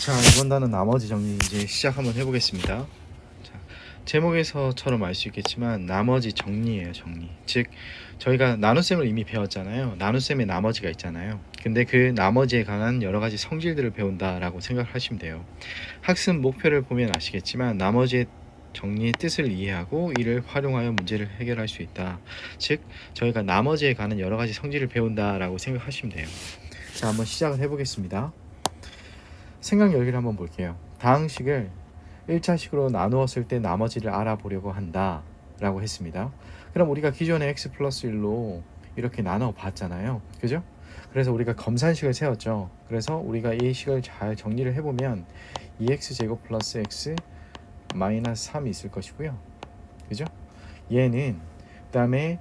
자, 이번 단은 나머지 정리 이제 시작 한번 해보겠습니다. 자, 제목에서처럼 알 수 있겠지만 나머지 정리예요, 정리. 즉 저희가 나눗셈을 이미 배웠잖아요. 나눗셈에 나머지가 있잖아요. 근데 그 나머지에 관한 여러 가지 성질들을 배운다라고 생각하시면 돼요. 학습 목표를 보면 아시겠지만 나머지의 정리의 뜻을 이해하고 이를 활용하여 문제를 해결할 수 있다. 즉 저희가 나머지에 관한 여러 가지 성질을 배운다라고 생각하시면 돼요. 자, 한번 시작을 해보겠습니다. 생각 열기를 한번 볼게요. 다항식을 1차식으로 나누었을 때 나머지를 알아보려고 한다 라고 했습니다. 그럼 우리가 기존에 x 플러스 1로 이렇게 나눠 봤잖아요. 그죠? 그래서 우리가 검산식을 세웠죠. 그래서 우리가 이 식을 잘 정리를 해보면 2x제곱 플러스 x 마이너스 3이 있을 것이고요. 그죠? 얘는 그 다음에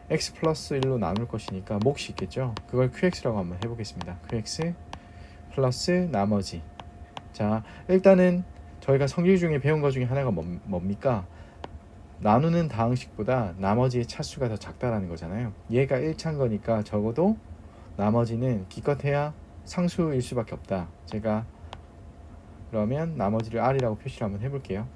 x 플러스 1로 나눌 것이니까 몫이 있겠죠. 그걸 qx라고 한번 해보겠습니다. qx 플러스 나머지. 자, 일단은 저희가 성질 중에 배운 것 중에 하나가 뭡니까? 나누는 다항식보다 나머지의 차수가 더 작다라는 거잖아요. 얘가 1차인 거니까 적어도 나머지는 기껏해야 상수일 수밖에 없다. 제가 그러면 나머지를 r이라고 표시를 한번 해볼게요.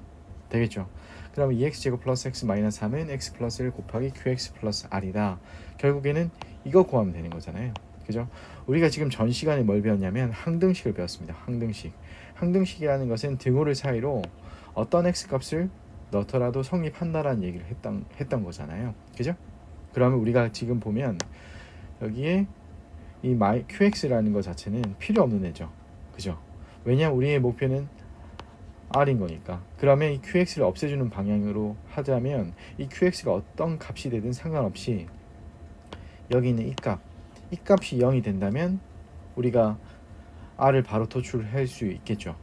되겠죠? 그러면 2x제곱 플러스 x 마이너스 3은 x 플러스 1 곱하기 qx 플러스 r이다. 결국에는 이거 구하면 되는 거잖아요. 그죠? 우리가 지금 전 시간에 뭘 배웠냐면 항등식을 배웠습니다. 항등식. 항등식이라는 것은 등호를 사이로 어떤 x 값을 넣더라도 성립한다라는 얘기를 했던 거잖아요. 그죠? 그러면 우리가 지금 보면 여기에 이 qx라는 것 자체는 필요 없는 애죠. 그죠? 왜냐하면 우리의 목표는 r인 거니까. 그러면 이 qx를 없애주는 방향으로 하자면 이 qx가 어떤 값이 되든 상관없이 여기 있는 이 값이 0이 된다면 우리가 r을 바로 도출할 수 있겠죠.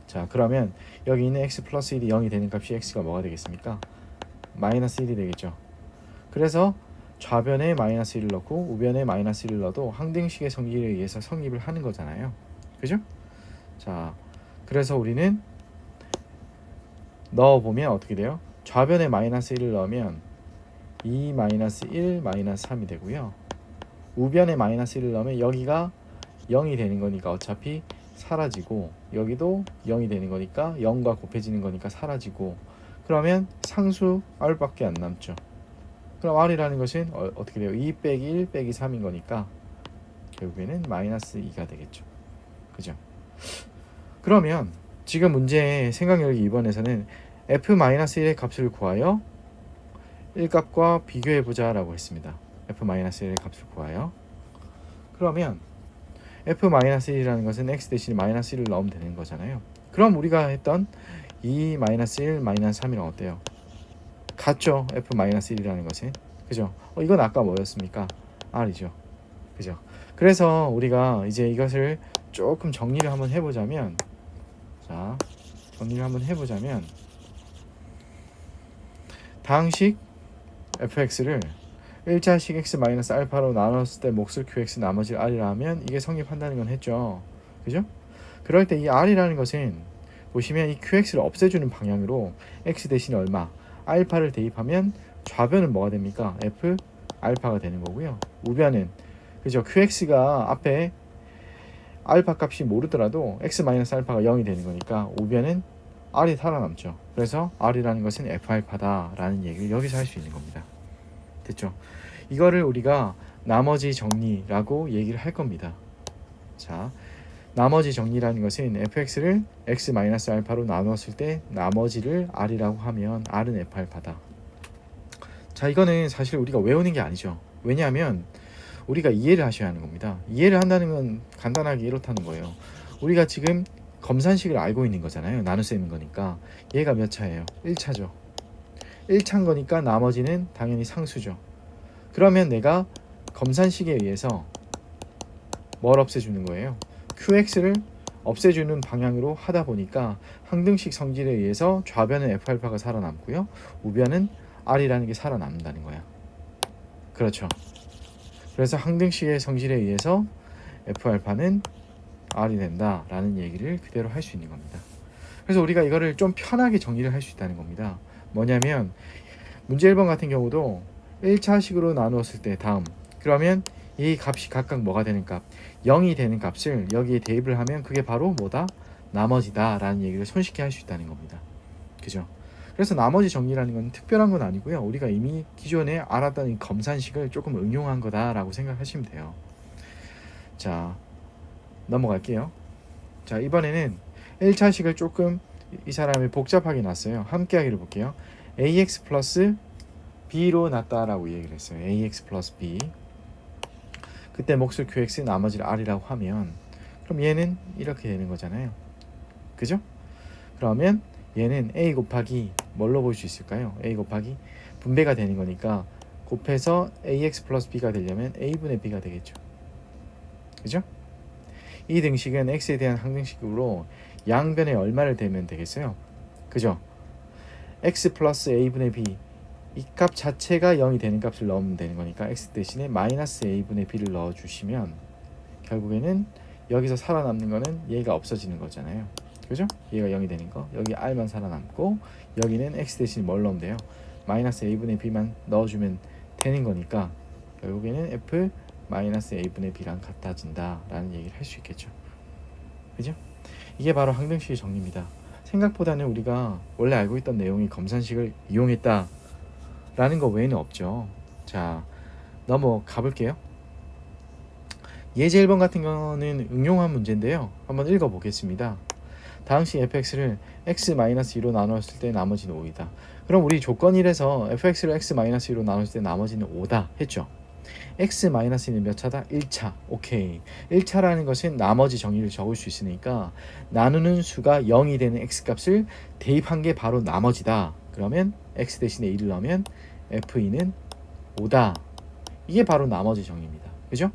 자, 그러면 여기 있는 x 플러스 1이 0이 되는 값이 x가 뭐가 되겠습니까? 마이너스 1이 되겠죠. 그래서 좌변에 마이너스 1을 넣고 우변에 마이너스 1을 넣어도 항등식의 성질에 의해서 성립을 하는 거잖아요. 그죠? 자, 그래서 우리는 넣어보면 어떻게 돼요? 좌변에 마이너스 1을 넣으면 2 마이너스 1 마이너스 3이 되고요. 우변에 마이너스 1을 넣으면 여기가 0이 되는 거니까 어차피 사라지고 여기도 0이 되는 거니까 0과 곱해지는 거니까 사라지고 그러면 상수 r밖에 안 남죠. 그럼 r이라는 것은 어떻게 돼요? 2 빼기 1 빼기 3인 거니까 결국에는 마이너스 2가 되겠죠. 그죠? 그러면 지금 문제의 생각열기 2번에서는 f-1의 값을 구하여 1값과 비교해보자 라고 했습니다. f-1의 값을 구하여. 그러면 f-1이라는 것은 x 대신 마이너스 1을 넣으면 되는 거잖아요. 그럼 우리가 했던 2 마이너스 1 마이너스 3이랑 어때요? 같죠? f-1이라는 것은. 그죠? 이건 아까 뭐였습니까? r이죠. 그죠? 그래서 우리가 이제 이것을 조금 정리를 한번 해보자면, 자, 정리를 한번 해보자면 다항식 fx를 1차식 x 마이너스 알파로 나눴을 때 몫을 qx 나머지 r이라 하면 이게 성립한다는 건 했죠. 그죠? 그럴 때 이 r이라는 것은 보시면 이 qx를 없애주는 방향으로 x 대신 얼마? 알파를 대입하면 좌변은 뭐가 됩니까? f 알파가 되는 거고요. 우변은 그죠? qx가 앞에 알파 값이 모르더라도 x 마이너스 알파가 0이 되는 거니까 우변은 r이 살아남죠. 그래서 r이라는 것은 f 알파다라는 얘기를 여기서 할 수 있는 겁니다. 됐죠? 이거를 우리가 나머지 정리라고 얘기를 할 겁니다. 자, 나머지 정리라는 것은 fx를 x-알파로 나누었을 때 나머지를 r이라고 하면 r은 f 알파다. 자, 이거는 사실 우리가 외우는 게 아니죠. 왜냐하면 우리가 이해를 하셔야 하는 겁니다. 이해를 한다는 건 간단하게 이렇다는 거예요. 우리가 지금 검산식을 알고 있는 거잖아요. 나눗셈인 거니까. 얘가 몇 차예요? 1차죠. 1차인 거니까 나머지는 당연히 상수죠. 그러면 내가 검산식에 의해서 뭘 없애주는 거예요? qx를 없애주는 방향으로 하다 보니까 항등식 성질에 의해서 좌변은 f알파가 살아남고요. 우변은 r이라는 게 살아남는다는 거야. 그렇죠. 그래서 항등식의 성질에 의해서 f알파는 r이 된다라는 얘기를 그대로 할 수 있는 겁니다. 그래서 우리가 이거를 좀 편하게 정리를 할 수 있다는 겁니다. 뭐냐면 문제 1번 같은 경우도 1차식으로 나누었을 때 다음 그러면 이 값이 각각 뭐가 되는 값? 0이 되는 값을 여기에 대입을 하면 그게 바로 뭐다? 나머지다 라는 얘기를 손쉽게 할 수 있다는 겁니다. 그죠? 그래서 나머지 정리라는 건 특별한 건 아니고요. 우리가 이미 기존에 알았던 이 검산식을 조금 응용한 거다라고 생각하시면 돼요. 자, 넘어갈게요. 자, 이번에는 1차식을 조금 이 사람이 복잡하게 놨어요. 함께 하기를 볼게요. ax 플러스 b로 놨다라고 얘기를 했어요. ax 플러스 b. 그때 몫을 qx 나머지를 r이라고 하면 그럼 얘는 이렇게 되는 거잖아요. 그죠? 그러면 얘는 a 곱하기 뭘로 볼 수 있을까요? a 곱하기 분배가 되는 거니까 곱해서 ax 플러스 b가 되려면 a분의 b가 되겠죠. 그죠? 이 등식은 x에 대한 항등식으로 양변에 얼마를 대면 되겠어요? 그죠? x 플러스 a분의 b 이 값 자체가 0이 되는 값을 넣으면 되는 거니까 x 대신에 마이너스 a분의 b를 넣어주시면 결국에는 여기서 살아남는 거는 얘가 없어지는 거잖아요. 그죠? 얘가 0이 되는 거. 여기 r만 살아남고 여기는 x 대신 뭘 넣으면 돼요? 마이너스 a분의 b만 넣어주면 되는 거니까 결국에는 f 마이너스 a분의 b랑 같아진다 라는 얘기를 할 수 있겠죠. 그죠? 이게 바로 항등식의 정리입니다. 생각보다는 우리가 원래 알고 있던 내용이 검산식을 이용했다 라는 거 외에는 없죠. 자, 넘어가 볼게요. 예제 1번 같은 거는 응용한 문제인데요. 한번 읽어보겠습니다. 다항식 fx를 x-2로 나눴을 때 나머지는 5이다. 그럼 우리 조건 1에서 fx를 x-2로 나눴을 때 나머지는 5다 했죠. x-2는 몇 차다? 1차. 오케이. 1차라는 것은 나머지 정의를 적을 수 있으니까 나누는 수가 0이 되는 x값을 대입한 게 바로 나머지다. 그러면 x 대신에 1을 넣으면 f2는 5다. 이게 바로 나머지 정의입니다. 그죠?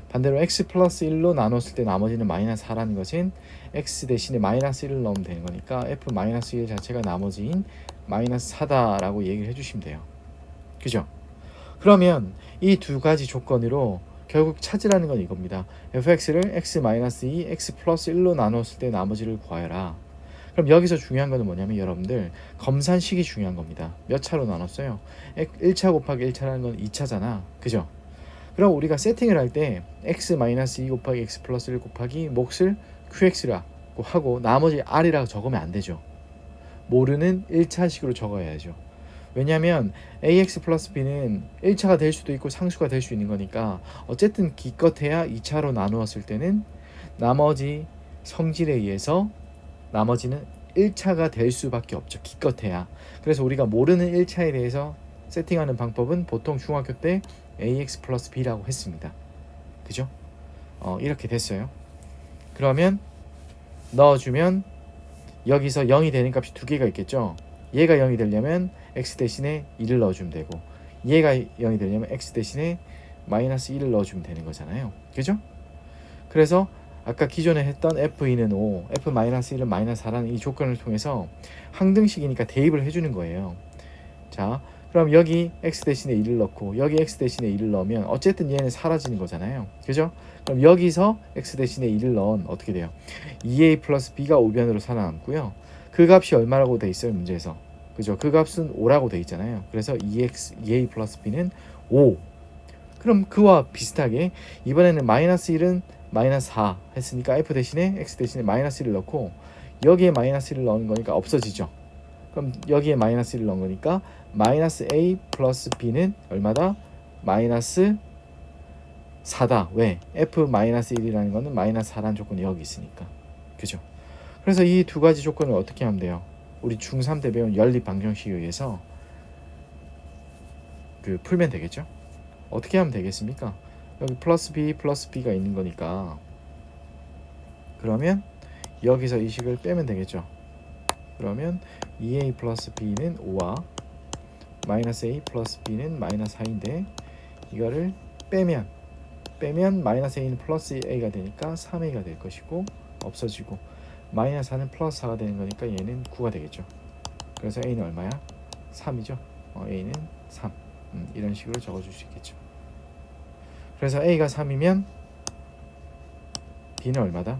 반대로 x 플러스 1로 나눴을 때 나머지는 마이너스 4라는 것은 x 대신에 마이너스 1을 넣으면 되는 거니까 f 마이너스 1 자체가 나머지인 마이너스 4다라고 얘기를 해주시면 돼요. 그죠? 그러면 이 두 가지 조건으로 결국 찾으라는 건 이겁니다. fx를 x-2, x 플러스 1로 나눴을 때 나머지를 구하여라. 그럼 여기서 중요한 거는 뭐냐면 여러분들 검산식이 중요한 겁니다. 몇 차로 나눴어요? 1차 곱하기 1차라는 건 2차잖아. 그죠? 그럼 우리가 세팅을 할 때 x-2 곱하기 x 플러스 1 곱하기 몫을 qx라고 하고 나머지 r이라고 적으면 안 되죠. 모르는 1차식으로 적어야죠. 왜냐하면 ax 플러스 b는 1차가 될 수도 있고 상수가 될 수 있는 거니까 어쨌든 기껏해야 2차로 나누었을 때는 나머지 성질에 의해서 나머지는 1차가 될 수밖에 없죠. 기껏해야. 그래서 우리가 모르는 1차에 대해서 세팅하는 방법은 보통 중학교 때 ax 플러스 b라고 했습니다. 그죠? 이렇게 됐어요. 그러면 넣어주면 여기서 0이 되는 값이 두 개가 있겠죠. 얘가 0이 되려면 x 대신에 1을 넣어주면 되고 얘가 0이 되려면 x 대신에 마이너스 1을 넣어주면 되는 거잖아요. 그죠? 그래서 아까 기존에 했던 f2는 5, f-1은 마이너스 4라는 이 조건을 통해서 항등식이니까 대입을 해주는 거예요. 자, 그럼 여기 x 대신에 1을 넣고 여기 x 대신에 1을 넣으면 어쨌든 얘는 사라지는 거잖아요. 그죠? 그럼 여기서 x 대신에 1을 넣은 어떻게 돼요? 2a 플러스 b가 오변으로 살아남고요. 그 값이 얼마라고 돼 있어요? 문제에서. 그죠? 그 값은 5라고 돼 있잖아요. 그래서 2a 플러스 b는 5. 그럼 그와 비슷하게 이번에는 마이너스 1은 마이너스 4 했으니까 f 대신에 x 대신에 마이너스 1을 넣고 여기에 마이너스 1을 넣는 거니까 없어지죠. 그럼 여기에 마이너스 1을 넣은 거니까 마이너스 a 플러스 b는 얼마다? 마이너스 4다. 왜? f 마이너스 1이라는 거는 마이너스 4라는 조건이 여기 있으니까. 그죠? 그래서 이 두 가지 조건을 어떻게 하면 돼요? 우리 중3 때 배운 연립 방정식에 의해서 풀면 되겠죠? 어떻게 하면 되겠습니까? 여기 플러스 b가 있는 거니까 그러면 여기서 이 식을 빼면 되겠죠? 그러면 2a 플러스 b는 5와 마이너스 a 플러스 b는 마이너스 4인데 이거를 빼면 마이너스 a는 플러스 a가 되니까 3a가 될 것이고 없어지고 마이너스 4는 플러스 4가 되는 거니까 얘는 9가 되겠죠. 그래서 a는 얼마야? 3이죠. a는 3. 이런 식으로 적어줄 수 있겠죠. 그래서 a가 3이면 b는 얼마다?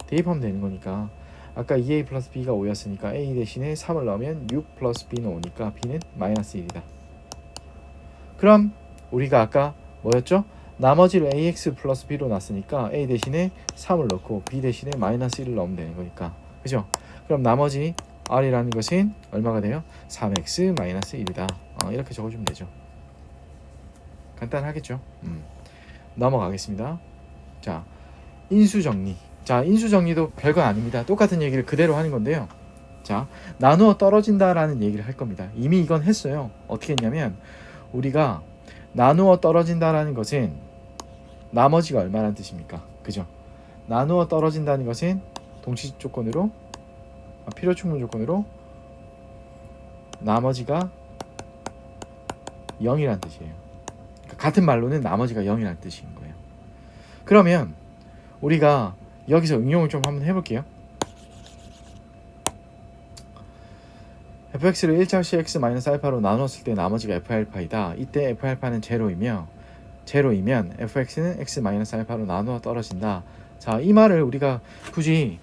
대입하면 되는 거니까 아까 2a 플러스 b가 5였으니까 a 대신에 3을 넣으면 6 플러스 b는 5니까 b는 마이너스 1이다. 그럼 우리가 아까 뭐였죠? 나머지를 ax 플러스 b로 놨으니까 a 대신에 3을 넣고 b 대신에 마이너스 1을 넣으면 되는 거니까 그죠? 그럼 나머지 r이라는 것은 얼마가 돼요? 3x 마이너스 1이다. 이렇게 적어주면 되죠. 간단하겠죠? 넘어가겠습니다. 자, 인수정리. 자, 인수정리도 별거 아닙니다. 똑같은 얘기를 그대로 하는 건데요. 자, 나누어 떨어진다라는 얘기를 할 겁니다. 이미 이건 했어요. 어떻게 했냐면 우리가 나누어 떨어진다라는 것은 나머지가 얼마라는 뜻입니까? 그죠? 나누어 떨어진다는 것은 동시 조건으로 필요 충분 조건으로 나머지가 0이라는 뜻이에요. 그러니까 같은 말로는 나머지가 0이라는 뜻인 거예요. 그러면 우리가 여기서 응용을 좀 한번 해볼게요. fx를 1차시 x-알파로 나눴을 때 나머지가 f알파이다. 이때 f알파는 제로이면 fx는 x-알파로 나누어 떨어진다. 자, 이 말을 우리가 굳이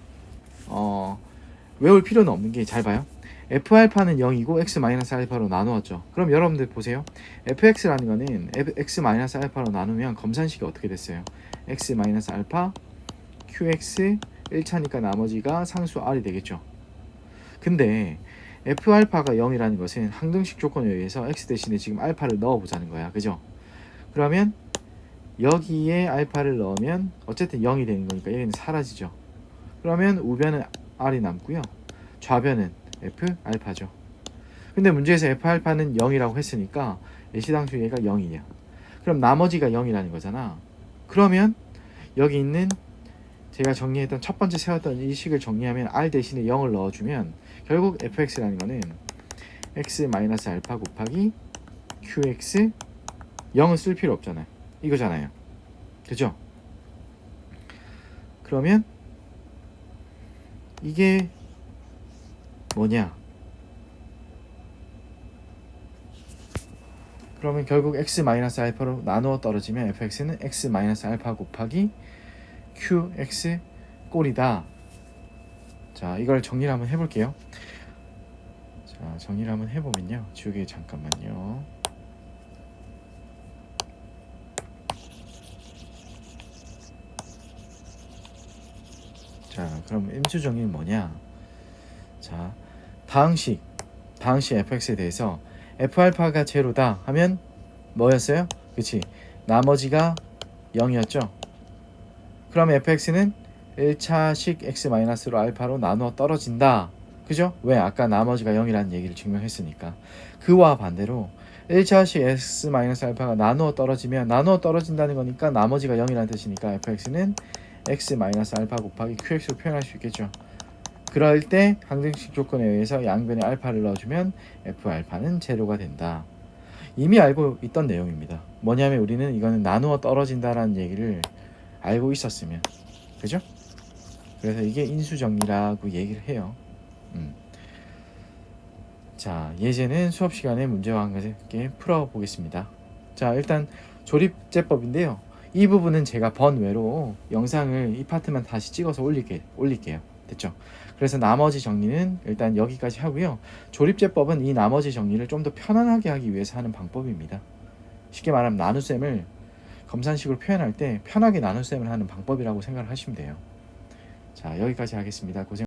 외울 필요는 없는 게, 잘 봐요. f알파는 0이고 x-알파로 나누었죠. 그럼 여러분들 보세요. fx라는 거는 x-알파로 나누면 검산식이 어떻게 됐어요? x-알파 qx 1차니까 나머지가 상수 r이 되겠죠. 근데 f알파가 0이라는 것은 항등식 조건에 의해서 x 대신에 지금 알파를 넣어보자는 거야. 그죠? 그러면 여기에 알파를 넣으면 어쨌든 0이 되는 거니까 여기는 사라지죠. 그러면 우변은 r이 남고요. 좌변은 f 알파죠. 근데 문제에서 f 알파는 0이라고 했으니까 예시당초 얘가 0이냐. 그럼 나머지가 0이라는 거잖아. 그러면 여기 있는 제가 정리했던 첫 번째 세웠던 이 식을 정리하면 r 대신에 0을 넣어주면 결국 fx라는 거는 x-알파 곱하기 qx 0은 쓸 필요 없잖아요. 이거잖아요. 그죠? 그러면 이게 뭐냐? 그러면 결국 x-알파로 나누어 떨어지면 fx는 x-알파 곱하기 qx 꼴이다. 자, 이걸 정리를 한번 해볼게요. 자, 정리를 한번 해보면요. 지우개 잠깐만요. 자, 그럼 임수 정리는 뭐냐? 자, 다항식 fx에 대해서 f알파가 제로다 하면 뭐였어요? 그치? 나머지가 0이었죠? 그럼 fx는 1차식 x-로 알파로 나누어 떨어진다. 그죠? 왜? 아까 나머지가 0이라는 얘기를 증명했으니까. 그와 반대로 1차식 x-알파가 나누어 떨어지면 나누어 떨어진다는 거니까 나머지가 0이라는 뜻이니까 fx는 x-알파 곱하기 qx로 표현할 수 있겠죠. 그럴 때 항등식 조건에 의해서 양변에 알파를 넣어주면 f알파는 제로가 된다. 이미 알고 있던 내용입니다. 뭐냐면 우리는 이거는 나누어 떨어진다라는 얘기를 알고 있었으면, 그죠? 그래서 이게 인수정리라고 얘기를 해요. 자, 예제는 수업 시간에 문제와 함께 풀어보겠습니다. 자, 일단 조립제법인데요. 이 부분은 제가 번외로 영상을 이 파트만 다시 찍어서 올릴게요. 됐죠? 그래서 나머지 정리는 일단 여기까지 하고요. 조립제법은 이 나머지 정리를 좀 더 편안하게 하기 위해서 하는 방법입니다. 쉽게 말하면 나눗셈을 검산식으로 표현할 때 편하게 나눗셈을 하는 방법이라고 생각을 하시면 돼요. 자, 여기까지 하겠습니다. 고생